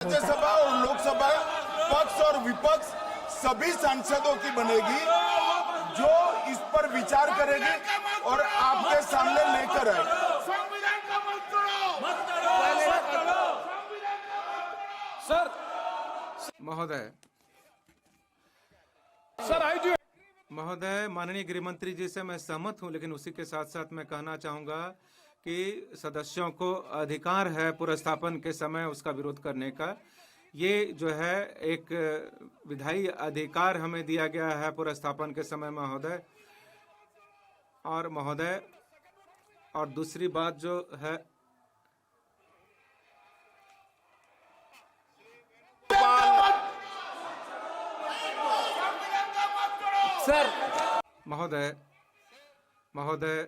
राज्यसभा और लोकसभा पक्ष और विपक्ष सभी सांसदों की बनेगी जो इस पर विचार करेगी और आपके सामने लेकर आएगी। सर महोदय महोदय, माननीय गृह मंत्री जी से मैं सहमत हूं, लेकिन उसी के साथ साथ मैं कहना चाहूंगा कि सदस्यों को अधिकार है पुरस्थापन के समय उसका विरोध करने का। ये जो है एक विधायी अधिकार हमें दिया गया है पुरस्थापन के समय महोदय। और महोदय, और दूसरी बात जो है सर महोदय महोदय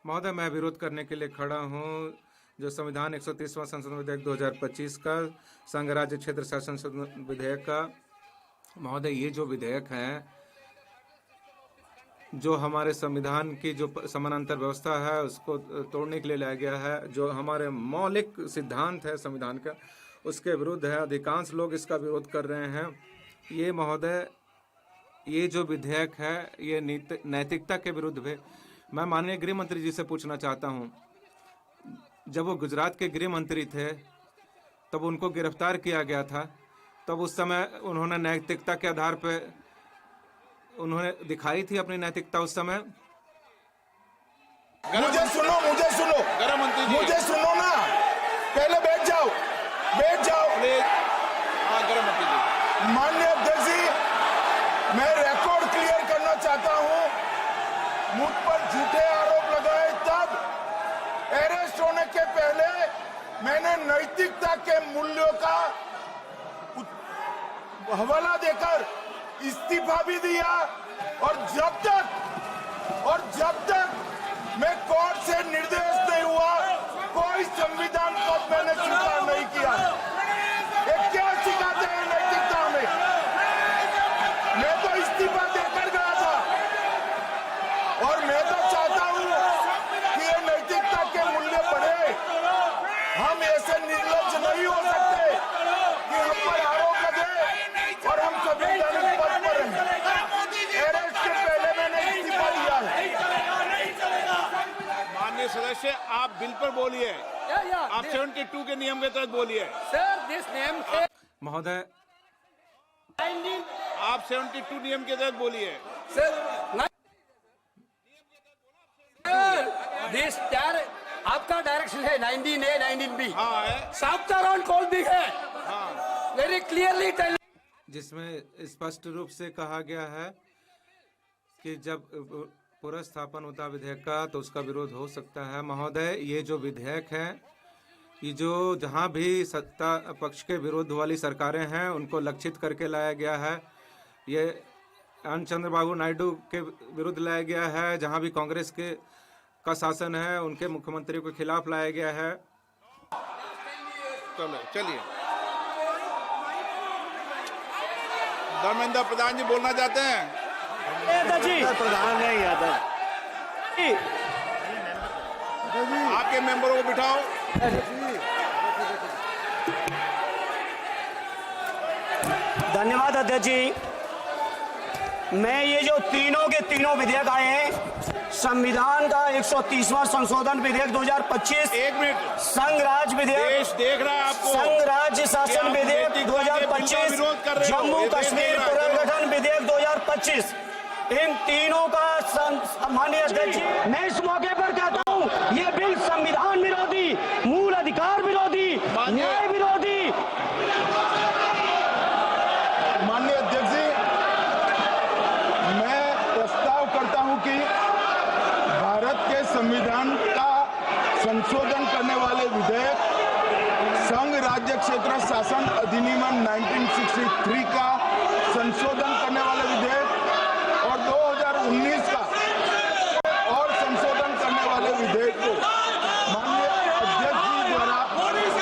महोदय मैं विरोध करने के लिए खड़ा हूं जो संविधान 130वां संशोधन विधेयक 2025 का संघ राज्य क्षेत्र शासन विधेयक का। महोदय, ये जो विधेयक है जो हमारे संविधान की जो समानांतर व्यवस्था है उसको तोड़ने के लिए लाया गया है, जो हमारे मौलिक सिद्धांत है संविधान का उसके विरुद्ध है। अधिकांश लोग इसका विरोध कर रहे हैं। ये महोदय, ये जो विधेयक है ये नैतिकता के विरुद्ध है। मैं माननीय गृह मंत्री जी से पूछना चाहता हूं, जब वो गुजरात के गृह मंत्री थे तब उनको गिरफ्तार किया गया था, तब उस समय उन्होंने नैतिकता के आधार पर उन्होंने दिखाई थी अपनी नैतिकता उस समय। मुझे सुनो गृह मंत्री जी, मुझे सुनो ना, पहले बैठ जाओ गृह मंत्री जी। माननीय अध्यक्ष जी, मैं रिकॉर्ड क्लियर करना चाहता हूं। मुझ पर झूठे आरोप लगाए तब अरेस्ट होने के पहले मैंने नैतिकता के मूल्यों का हवाला देकर इस्तीफा भी दिया और जब तक मैं कोर्ट से निर्देश नहीं हुआ कोई संविधान पद मैंने स्वीकार नहीं किया। ये क्या सिखाते हैं नैतिकता में? मैं तो इस्तीफा देकर गया था और मैं तो चाहता हूं कि ये नैतिकता के मूल्य बढ़े। हम ऐसे निर्लज्ज नहीं हो सकते कि हम पर आरोप लगे और हम संवैधानिक पद पर हैं। अरेस्ट के पहले मैंने इस्तीफा दिया है। माननीय सदस्य, आप बिल पर बोलिए। आप 72 के नियम के तहत बोलिए। सर दिस नेम के महोदय, आप 72 नियम के तहत बोलिए। सर दिस आपका डायरेक्शन है 19A 19B। हाँ है। साफ्तार कॉल भी है, हाँ, वेरी क्लियरली टेल, जिसमें स्पष्ट रूप से कहा गया है कि जब पुरस्थापन होता विधेयक का तो उसका विरोध हो सकता है। महोदय, ये जो विधेयक है ये जो जहां भी सत्ता पक्ष के विरोध वाली सरकारें हैं उनको लक्षित करके लाया गया है। ये चंद्रबाबू नायडू के विरुद्ध लाया गया है, जहां भी कांग्रेस के का शासन है उनके मुख्यमंत्री के खिलाफ लाया गया है। चलिए। धर्मेंद्र प्रधान जी बोलना चाहते हैं? प्रधान है यादव। आपके मेंबरों को बिठाओ। धन्यवाद अध्यक्ष जी। मैं ये जो तीनों के तीनों विधेयक आए हैं, संविधान का 130वां संशोधन विधेयक 2025, 1 मिनट, संघ राज्य विधेयक, देश देख रहा है आपको। संघ राज्य शासन विधेयक 2025, जम्मू कश्मीर पुनर्गठन विधेयक 2025, इन तीनों का माननीय अध्यक्ष जी, मैं इस मौके पर कहता हूं ये बिल संविधान विरोधी, मूल अधिकार विरोधी, न्याय विरोधी। माननीय अध्यक्ष जी, मैं प्रस्ताव करता हूं कि भारत के संविधान का संशोधन करने वाले विधेयक संघ राज्य क्षेत्र शासन अधिनियम 1963 का संशोधन करने वाले विधेयक और 2019 का और संशोधन करने वाले विधेयक को माननीय अध्यक्ष जी द्वारा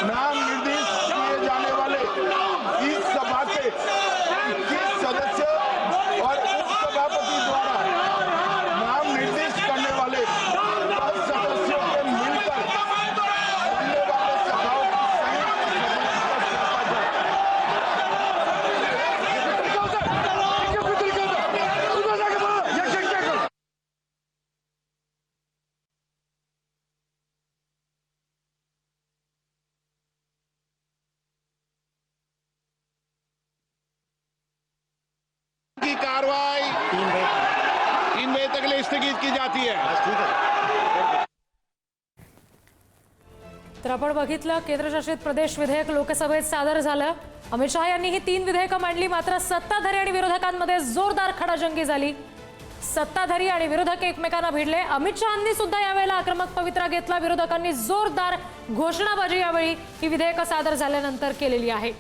नाम निर्देशित किए जाने वाले इस सभा के 21 सदस्य और उपसभापति द्वारा नाम निर्देशित करने वाले 10 सदस्यों के मिलकर कार्रवाई 3 बजे तक के लिए स्थगित की जाती है। तर आपण बघितलं केंद्रशासित प्रदेश विधेयक लोकसभेत सादर झालं। अमित शहा यांनी ही 3 विधेयकं मांडली, मात्र सत्ताधारी आणि विरोधकांमध्ये जोरदार खडाजंगी झाली। सत्ताधारी आणि विरोधक एकमेकांना भिडले। अमित शहांनी सुद्धा यावेळेला आक्रमक पवित्रा घेतला। विरोधकांनी जोरदार घोषणाबाजी यावेळी ही विधेयकं सादर झाल्यानंतर केलेली आहे।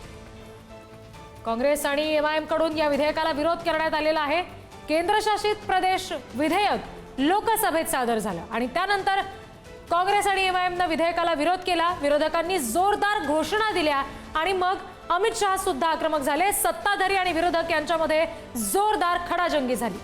काँग्रेस आणि एमआयएम कडून या विधेयकाला विरोध करण्यात आलेला आहे। केंद्रशासित प्रदेश विधेयक लोकसभेत सादर झालं आणि त्यानंतर काँग्रेस आणि एमआयएमने विधेयकाला विरोध केला। विरोधकांनी जोरदार घोषणा दिल्या आणि मग अमित शहा सुद्धा आक्रमक झाले। सत्ताधारी आणि विरोधक यांच्यामध्ये जोरदार खडाजंगी झाली।